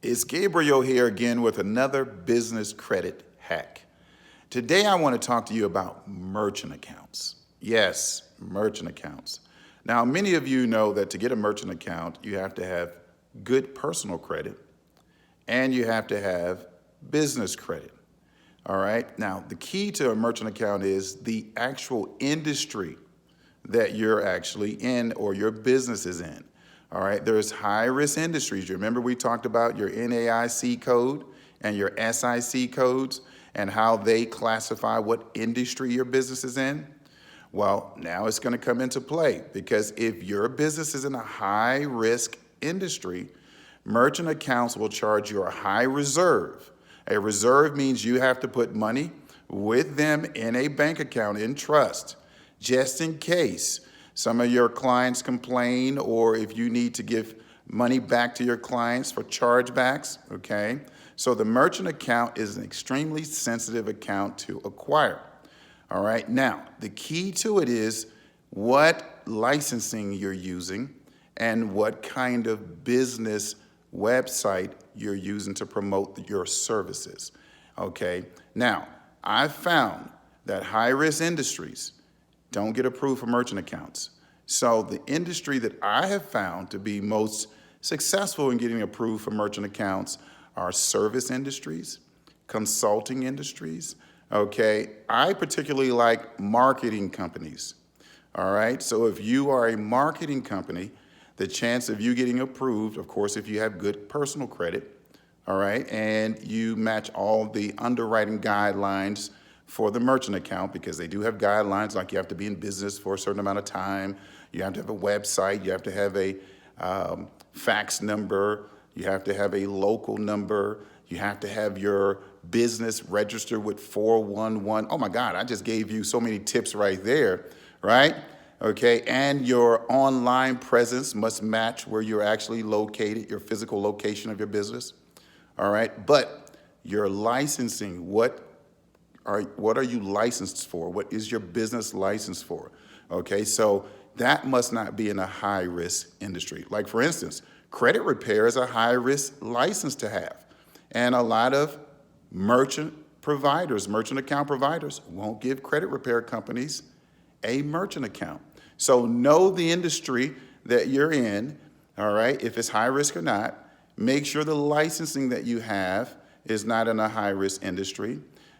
It's Gabriel here again with another business credit hack. Today I want to talk to you about merchant accounts. Yes, merchant accounts. Now, many of you know that to get a merchant account, you have to have good personal credit and you have to have business credit. All right. Now, the key to a merchant account is the actual industry that you're actually in or your business is in. All right, there's high-risk industries. You remember we talked about your NAIC code and your SIC codes and how they classify what industry your business is in? Well, now it's going to come into play because if your business is in a high-risk industry, merchant accounts will charge you a high reserve. A reserve means you have to put money with them in a bank account in trust, just in case some of your clients complain or if you need to give money back to your clients for chargebacks, okay? So the merchant account is an extremely sensitive account to acquire, all right? Now, the key to it is what licensing you're using and what kind of business website you're using to promote your services, okay? Now, I've found that high-risk industries don't get approved for merchant accounts. So the industry that I have found to be most successful in getting approved for merchant accounts are service industries, consulting industries, okay? I particularly like marketing companies, all right? So if you are a marketing company, the chance of you getting approved, of course, if you have good personal credit, all right, and you match all the underwriting guidelines for the merchant account, because they do have guidelines like you have to be in business for a certain amount of time, you have to have a website, you have to have a fax number, you have to have a local number, you have to have your business registered with 411. Oh my God, I just gave you so many tips right there, right? Okay, and your online presence must match where you're actually located, your physical location of your business, all right? But your licensing, what are you licensed for? What is your business license for? Okay, so that must not be in a high-risk industry. Like for instance, credit repair is a high-risk license to have. And a lot of merchant account providers won't give credit repair companies a merchant account. So know the industry that you're in, all right, if it's high risk or not. Make sure the licensing that you have is not in a high-risk industry.